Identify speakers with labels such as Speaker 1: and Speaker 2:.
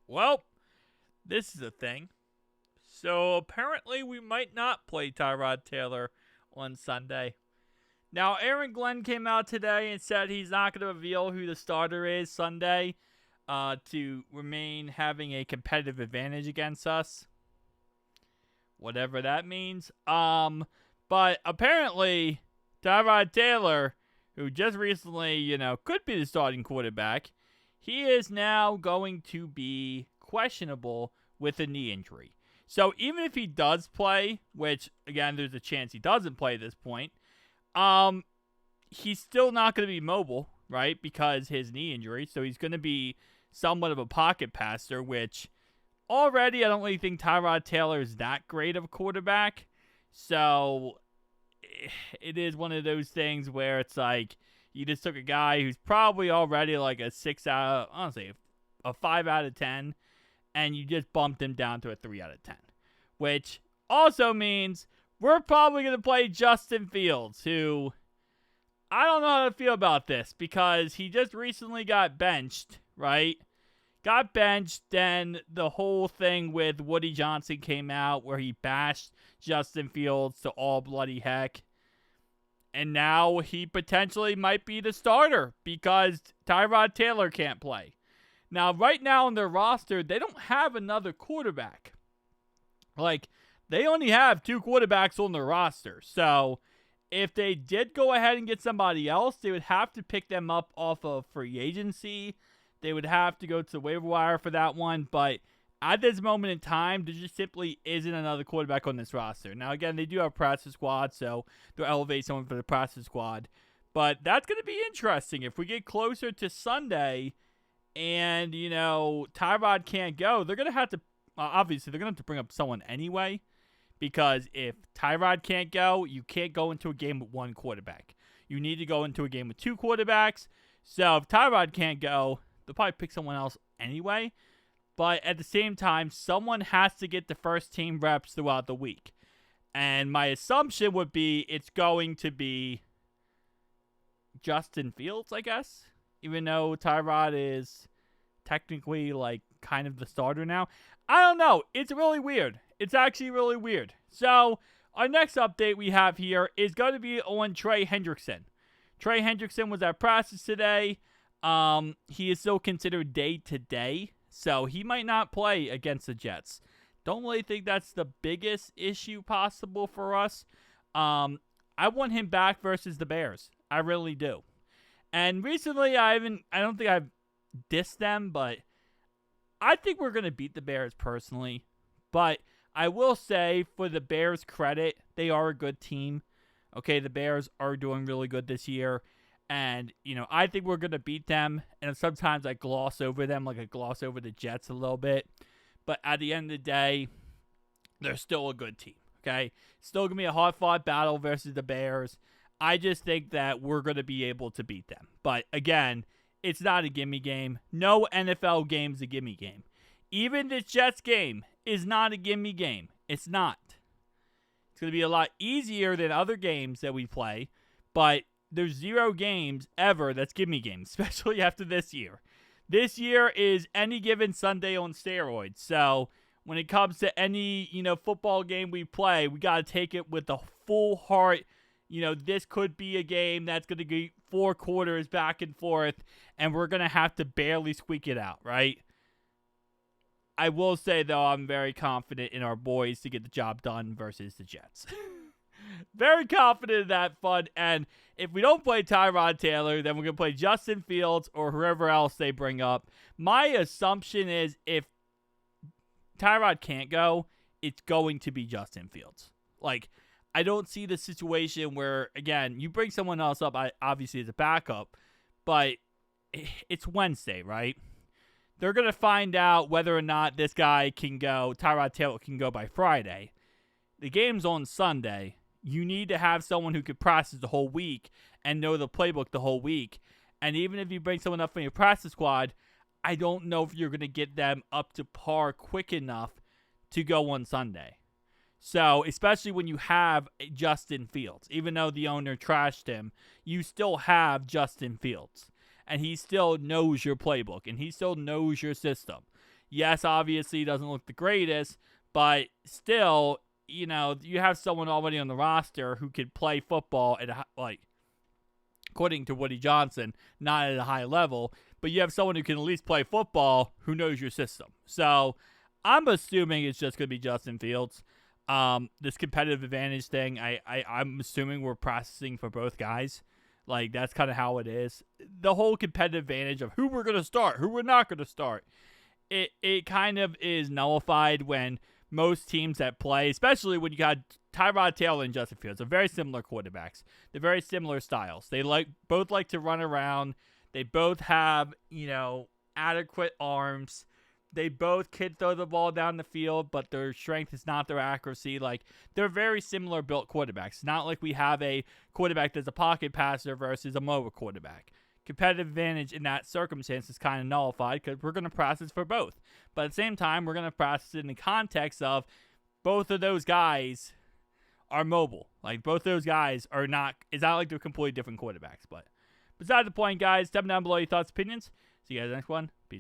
Speaker 1: Well, this is a thing. So apparently we might not play Tyrod Taylor on Sunday. Now, Aaron Glenn came out today and said he's not going to reveal who the starter is Sunday to remain having a competitive advantage against us. Whatever that means. But apparently Tyrod Taylor, who just recently, could be the starting quarterback, he is now going to be questionable with a knee injury. So even if he does play, which, again, there's a chance he doesn't play at this point, he's still not going to be mobile, right, because his knee injury. So he's going to be somewhat of a pocket passer, which already I don't really think Tyrod Taylor is that great of a quarterback. So it is one of those things where it's like you just took a guy who's probably already like a 5 out of 10, and you just bumped him down to a 3 out of 10, which also means we're probably going to play Justin Fields, who I don't know how to feel about this because he just recently got benched, right? Got benched, then the whole thing with Woody Johnson came out where he bashed Justin Fields to all bloody heck. And now he potentially might be the starter because Tyrod Taylor can't play. Now, right now on their roster, they don't have another quarterback. Like, they only have 2 quarterbacks on their roster. So, if they did go ahead and get somebody else, they would have to pick them up off of free agency. They would have to go to the waiver wire for that one. But at this moment in time, there just simply isn't another quarterback on this roster. Now, again, they do have a practice squad, so they'll elevate someone for the practice squad. But that's going to be interesting. If we get closer to Sunday and, Tyrod can't go, they're going to have to, obviously, they're going to have to bring up someone anyway. Because if Tyrod can't go, you can't go into a game with 1 quarterback. You need to go into a game with 2 quarterbacks. So if Tyrod can't go, they'll probably pick someone else anyway. But at the same time, someone has to get the first team reps throughout the week. And my assumption would be it's going to be Justin Fields, I guess. Even though Tyrod is technically like kind of the starter now. I don't know. It's really weird. It's actually really weird. So our next update we have here is going to be on Trey Hendrickson. Trey Hendrickson was at practice today. He is still considered day-to-day. So he might not play against the Jets. Don't really think that's the biggest issue possible for us. I want him back versus the Bears. I really do. And recently, I don't think I've dissed them, but I think we're going to beat the Bears personally. But I will say, for the Bears' credit, they are a good team. Okay, the Bears are doing really good this year. And, I think we're going to beat them. And sometimes I gloss over them, like I gloss over the Jets a little bit. But at the end of the day, they're still a good team. Okay? Still going to be a hard-fought battle versus the Bears. I just think that we're going to be able to beat them. But, again, it's not a gimme game. No NFL game's a gimme game. Even this Jets game is not a gimme game. It's not. It's going to be a lot easier than other games that we play. But there's 0 games ever that's gimme games, especially after this year. This year is any given Sunday on steroids. So when it comes to any, football game we play, we got to take it with a full heart. This could be a game that's going to be 4 quarters back and forth, and we're going to have to barely squeak it out, right? I will say, though, I'm very confident in our boys to get the job done versus the Jets. Very confident in that fun. And if we don't play Tyrod Taylor, then we're going to play Justin Fields or whoever else they bring up. My assumption is if Tyrod can't go, it's going to be Justin Fields. Like, I don't see the situation where, again, you bring someone else up, obviously as a backup, but it's Wednesday, right? They're going to find out whether or not this guy can go, Tyrod Taylor can go by Friday. The game's on Sunday. You need to have someone who could practice the whole week and know the playbook the whole week. And even if you bring someone up from your practice squad, I don't know if you're going to get them up to par quick enough to go on Sunday. So, especially when you have Justin Fields. Even though the owner trashed him, you still have Justin Fields. And he still knows your playbook. And he still knows your system. Yes, obviously he doesn't look the greatest, but still, you know, you have someone already on the roster who could play football at like, according to Woody Johnson, not at a high level, but you have someone who can at least play football who knows your system. So I'm assuming it's just going to be Justin Fields. This competitive advantage thing, I'm assuming we're processing for both guys. Like, that's kind of how it is. The whole competitive advantage of who we're going to start, who we're not going to start, it kind of is nullified when most teams that play, especially when you got Tyrod Taylor and Justin Fields, are very similar quarterbacks. They're very similar styles. They both like to run around. They both have, you know, adequate arms. They both can throw the ball down the field, but their strength is not their accuracy. Like, they're very similar built quarterbacks. Not like we have a quarterback that's a pocket passer versus a mobile quarterback. Competitive advantage in that circumstance is kind of nullified because we're going to process for both. But at the same time, we're going to process it in the context of both of those guys are mobile. Like, both those guys are not, it's not like they're completely different quarterbacks. But beside the point, guys, step down below your thoughts, opinions. See you guys in the next one. Peace.